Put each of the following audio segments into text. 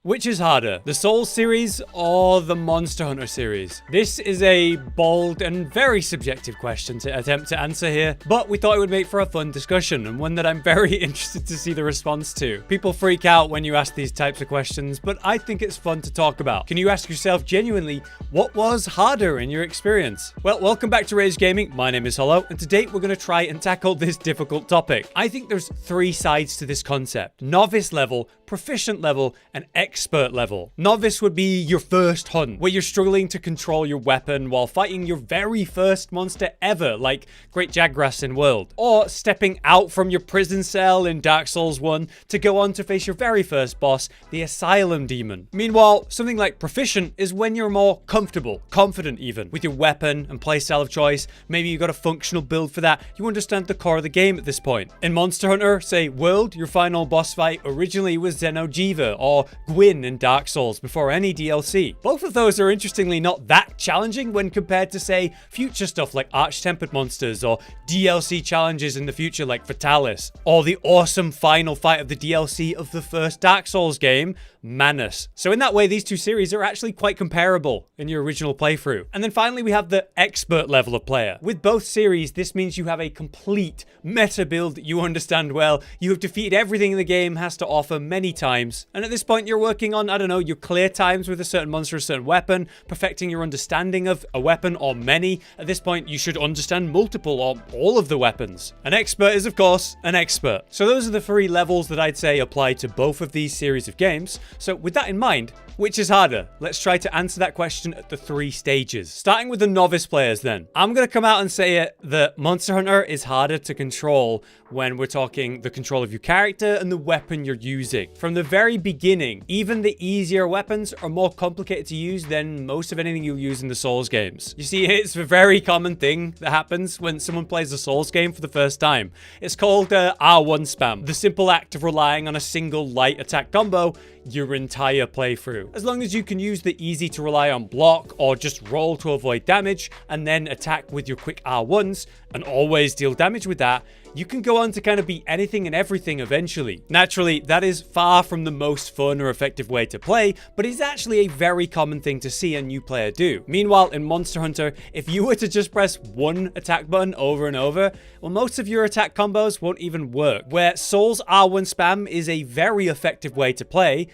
Which is harder, the Souls series or the Monster Hunter series? This is a bold and very subjective question to attempt to answer here, but we thought it would make for a fun discussion and one that I'm very interested to see the response to. People freak out when you ask these types of questions, but I think it's fun to talk about. Can you ask yourself genuinely, what was harder in your experience? Well, welcome back to Rage Gaming. My name is Hollow, and today we're going to try and tackle this difficult topic. I think there's three sides to this concept: novice level, proficient level, and expert level. Novice would be your first hunt, where you're struggling to control your weapon while fighting your very first monster ever, like Great Jagras in World. Or stepping out from your prison cell in Dark Souls 1 to go on to face your very first boss, the Asylum Demon. Meanwhile, something like proficient is when you're more comfortable, confident even, with your weapon and playstyle of choice. Maybe you got a functional build for that. You understand the core of the game at this point. In Monster Hunter, say World, your final boss fight originally was Xeno'jiiva or Gwyn in Dark Souls before any DLC. Both of those are interestingly not that challenging when compared to, say, future stuff like Arch-Tempered monsters or DLC challenges in the future like Fatalis, or the awesome final fight of the DLC of the first Dark Souls game, Manus. So in that way, these two series are actually quite comparable in your original playthrough. And then finally, we have the expert level of player. With both series, this means you have a complete meta build that you understand well. You have defeated everything the game has to offer many times. And at this point, you're working on, I don't know, your clear times with a certain monster, a certain weapon, perfecting your understanding of a weapon or many. At this point, you should understand multiple or all of the weapons. An expert is, of course, an expert. So those are the three levels that I'd say apply to both of these series of games. So with that in mind, which is harder? Let's try to answer that question at the three stages. Starting with the novice players then. I'm going to come out and say it that Monster Hunter is harder to control when we're talking the control of your character and the weapon you're using. From the very beginning, even the easier weapons are more complicated to use than most of anything you'll use in the Souls games. You see, it's a very common thing that happens when someone plays a Souls game for the first time. It's called R1 spam. The simple act of relying on a single light attack combo your entire playthrough. As long as you can use the easy to rely on block or just roll to avoid damage and then attack with your quick R1s and always deal damage with that, you can go on to kind of beat anything and everything eventually. Naturally, that is far from the most fun or effective way to play, but it's actually a very common thing to see a new player do. Meanwhile, in Monster Hunter, if you were to just press one attack button over and over, well, most of your attack combos won't even work. Where Souls R1 spam is a very effective way to play,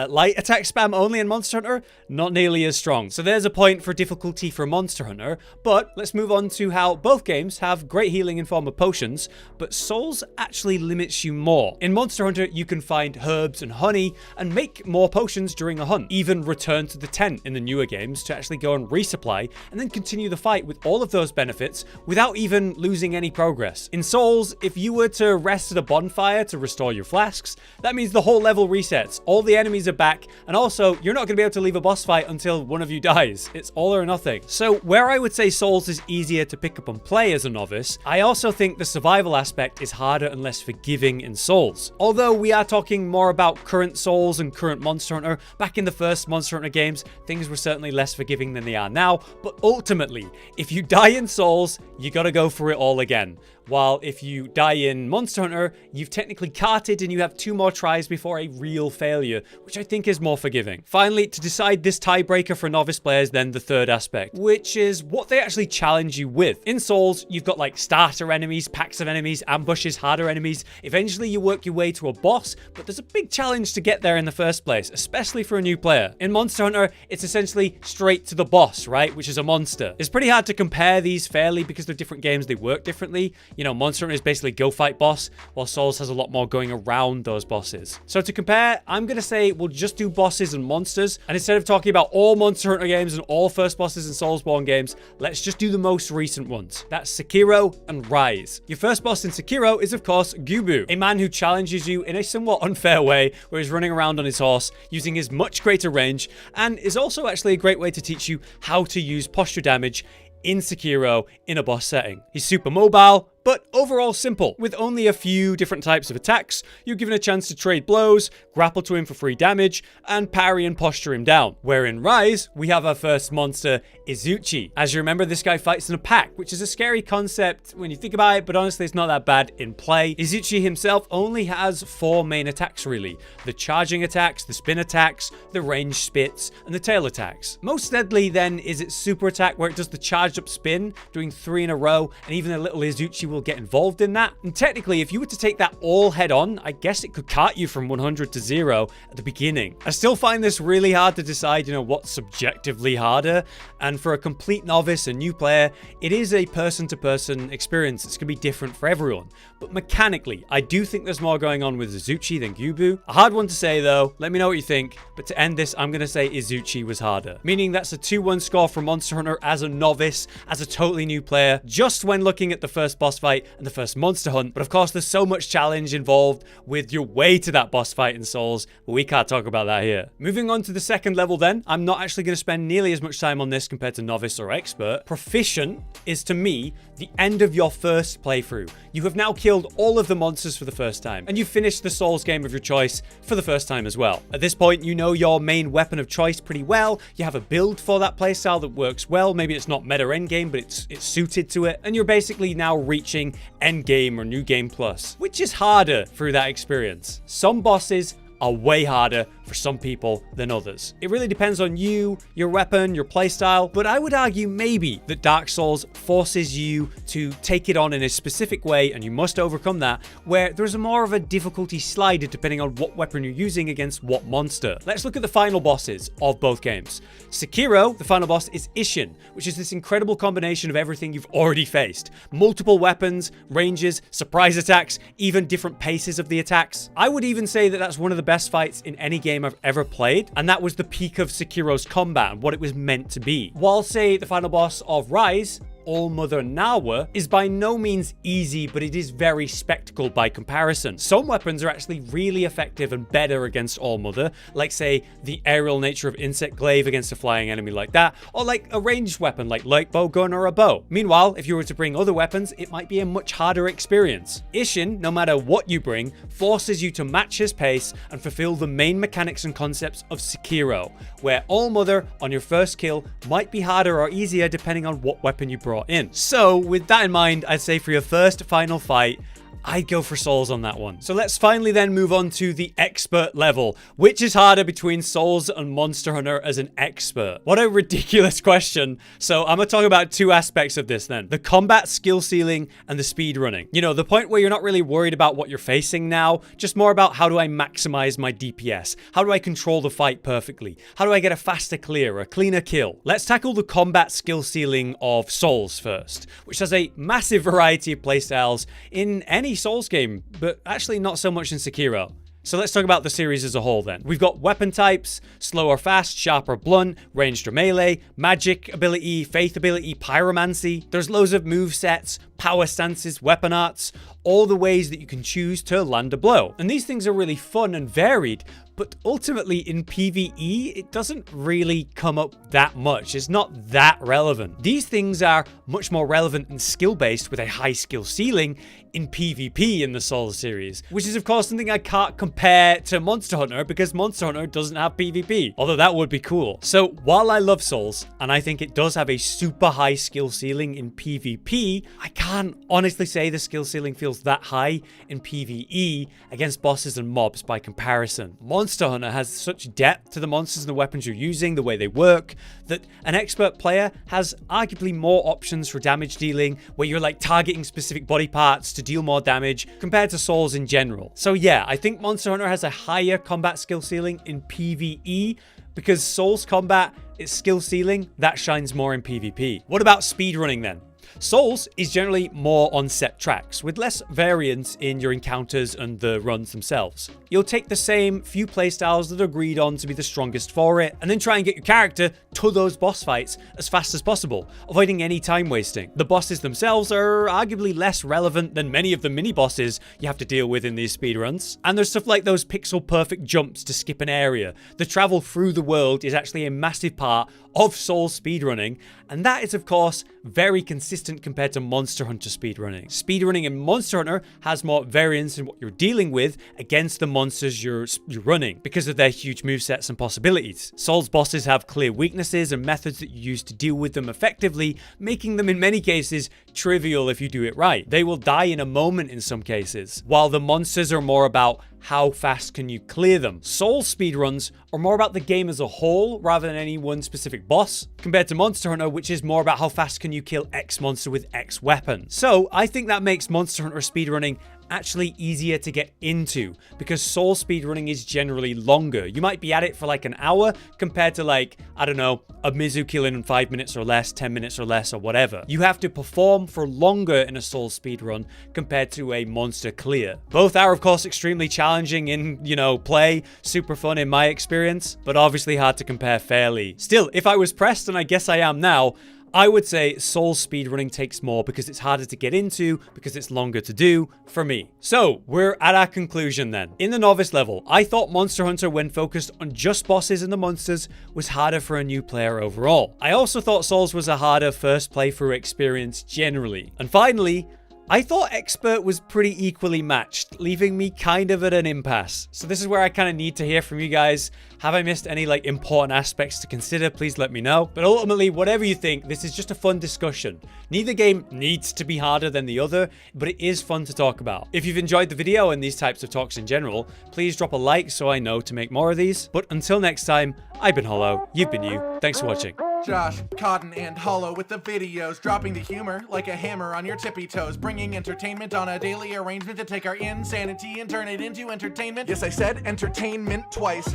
light attack spam only in Monster Hunter, not nearly as strong. So there's a point for difficulty for Monster Hunter, but let's move on to how both games have great healing in form of potions, but Souls actually limits you more. In Monster Hunter, you can find herbs and honey and make more potions during a hunt, even return to the tent in the newer games to actually go and resupply, and then continue the fight with all of those benefits without even losing any progress. In Souls, if you were to rest at a bonfire to restore your flasks, that means the whole level resets, all the enemies are back, and also you're not going to be able to leave a boss fight until one of you dies. It's all or nothing. So where I would say Souls is easier to pick up and play as a novice, I also think the survival aspect is harder and less forgiving in Souls. Although we are talking more about current Souls and current Monster Hunter, back in the first Monster Hunter games, things were certainly less forgiving than they are now, but ultimately, if you die in Souls, you gotta go for it all again. While if you die in Monster Hunter, you've technically carted and you have 2 more tries before a real failure, which I think is more forgiving. Finally, to decide this tiebreaker for novice players, then the third aspect, which is what they actually challenge you with. In Souls, you've got like starter enemies, packs of enemies, ambushes, harder enemies. Eventually you work your way to a boss, but there's a big challenge to get there in the first place, especially for a new player. In Monster Hunter, it's essentially straight to the boss, right? Which is a monster. It's pretty hard to compare these fairly because they're different games, they work differently. You know, Monster Hunter is basically go fight boss, while Souls has a lot more going around those bosses. So to compare, I'm going to say we'll just do bosses and monsters, and instead of talking about all Monster Hunter games and all first bosses and Soulsborne games, let's just do the most recent ones. That's Sekiro and Rise. Your first boss in Sekiro is, of course, Gubu, a man who challenges you in a somewhat unfair way, where he's running around on his horse, using his much greater range, and is also actually a great way to teach you how to use posture damage in Sekiro in a boss setting. He's super mobile, but overall simple. With only a few different types of attacks, you're given a chance to trade blows, grapple to him for free damage, and parry and posture him down. Where in Rise, we have our first monster, Izuchi. As you remember, this guy fights in a pack, which is a scary concept when you think about it, but honestly, it's not that bad in play. Izuchi himself only has 4 main attacks, really. The charging attacks, the spin attacks, the range spits, and the tail attacks. Most deadly, then, is its super attack, where it does the charged up spin, doing 3 in a row, and even a little Izuchi will get involved in that. And technically, if you were to take that all head on, I guess it could cart you from 100 to 0 at the beginning. I still find this really hard to decide, what's subjectively harder, and for a complete novice, a new player, it is a person-to-person experience. It's going to be different for everyone. But mechanically, I do think there's more going on with Izuchi than Gyubu. A hard one to say, though. Let me know what you think. But to end this, I'm going to say Izuchi was harder. Meaning that's a 2-1 score for Monster Hunter as a novice, as a totally new player, just when looking at the first boss fight and the first monster hunt. But of course, there's so much challenge involved with your way to that boss fight in Souls, but we can't talk about that here. Moving on to the second level then, I'm not actually going to spend nearly as much time on this compared to novice or expert. Proficient is, to me, the end of your first playthrough. You have now killed all of the monsters for the first time, and you've finished the Souls game of your choice for the first time as well. At this point, you know your main weapon of choice pretty well. You have a build for that playstyle that works well. Maybe it's not meta endgame, but it's suited to it, and you're basically now reaching endgame or new game plus, which is harder through that experience. Some bosses are way harder for some people than others. It really depends on you, your weapon, your playstyle, but I would argue maybe that Dark Souls forces you to take it on in a specific way, and you must overcome that, where there's more of a difficulty slider depending on what weapon you're using against what monster. Let's look at the final bosses of both games. Sekiro, the final boss, is Ishin, which is this incredible combination of everything you've already faced. Multiple weapons, ranges, surprise attacks, even different paces of the attacks. I would even say that that's one of the best fights in any game I've ever played, and that was the peak of Sekiro's combat and what it was meant to be. While, say, the final boss of Rise, All-Mother Nawa, is by no means easy, but it is very spectacle by comparison. Some weapons are actually really effective and better against All-Mother, like, say, the aerial nature of Insect Glaive against a flying enemy like that, or like a ranged weapon like light bow gun or a bow. Meanwhile, if you were to bring other weapons, it might be a much harder experience. Ishin, no matter what you bring, forces you to match his pace and fulfill the main mechanics and concepts of Sekiro, where All-Mother on your first kill might be harder or easier depending on what weapon you brought in. So with that in mind, I'd say for your first final fight, I'd go for Souls on that one. So let's finally then move on to the expert level. Which is harder between Souls and Monster Hunter as an expert? What a ridiculous question. So I'm gonna talk about 2 aspects of this then. The combat skill ceiling and the speed running. The point where you're not really worried about what you're facing now, just more about how do I maximize my DPS? How do I control the fight perfectly? How do I get a faster clear, a cleaner kill? Let's tackle the combat skill ceiling of Souls first, which has a massive variety of playstyles in any Souls game, but actually not so much in Sekiro. So let's talk about the series as a whole then. We've got weapon types: slow or fast, sharp or blunt, ranged or melee, magic ability, faith ability, pyromancy. There's loads of move sets, power stances, weapon arts, all the ways that you can choose to land a blow. And these things are really fun and varied, but ultimately in PvE, it doesn't really come up that much. It's not that relevant. These things are much more relevant and skill-based with a high skill ceiling in PvP in the Souls series, which is of course something I can't compare to Monster Hunter because Monster Hunter doesn't have PvP, although that would be cool. So while I love Souls, and I think it does have a super high skill ceiling in PvP, I can't honestly say the skill ceiling feels that high in PvE against bosses and mobs by comparison. Monster Hunter has such depth to the monsters and the weapons you're using, the way they work, that an expert player has arguably more options for damage dealing, where you're like targeting specific body parts to deal more damage compared to Souls in general. So yeah, I think Monster Hunter has a higher combat skill ceiling in PvE because Souls combat, its skill ceiling, that shines more in PvP. What about speedrunning then? Souls is generally more on set tracks, with less variance in your encounters and the runs themselves. You'll take the same few playstyles that are agreed on to be the strongest for it, and then try and get your character to those boss fights as fast as possible, avoiding any time wasting. The bosses themselves are arguably less relevant than many of the mini-bosses you have to deal with in these speedruns, and there's stuff like those pixel-perfect jumps to skip an area. The travel through the world is actually a massive part of Soul speedrunning, and that is of course very consistent compared to Monster Hunter speedrunning. Speedrunning in Monster Hunter has more variance in what you're dealing with against the monsters you're running because of their huge movesets and possibilities. Souls bosses have clear weaknesses and methods that you use to deal with them effectively, making them in many cases trivial if you do it right. They will die in a moment in some cases, while the monsters are more about how fast can you clear them. Soul speedruns are more about the game as a whole rather than any one specific boss, compared to Monster Hunter, which is more about how fast can you kill X monster with X weapon. So I think that makes Monster Hunter speedrunning actually easier to get into because Soul speedrunning is generally longer. You might be at it for like an hour compared to like, I don't know, a Mizu kill in 5 minutes or less, 10 minutes or less or whatever. You have to perform for longer in a Soul speedrun compared to a monster clear. Both are of course extremely challenging in, play, super fun in my experience, but obviously hard to compare fairly. Still, if I was pressed, and I guess I am now, I would say Soul speedrunning takes more because it's harder to get into, because it's longer to do, for me. So, we're at our conclusion then. In the novice level, I thought Monster Hunter, when focused on just bosses and the monsters, was harder for a new player overall. I also thought Souls was a harder first playthrough experience generally. And finally, I thought Expert was pretty equally matched, leaving me kind of at an impasse. So this is where I kind of need to hear from you guys. Have I missed any important aspects to consider? Please let me know. But ultimately, whatever you think, this is just a fun discussion. Neither game needs to be harder than the other, but it is fun to talk about. If you've enjoyed the video and these types of talks in general, please drop a like so I know to make more of these. But until next time, I've been Hollow, you've been you. Thanks for watching. Josh, Cotton, and Hollow with the videos, dropping the humor like a hammer on your tippy toes, bringing entertainment on a daily arrangement to take our insanity and turn it into entertainment. Yes, I said entertainment twice,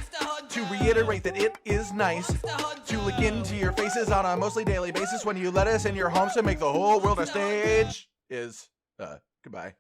to reiterate that it is nice to look into your faces on a mostly daily basis when you let us in your homes to make the whole world a stage. Goodbye.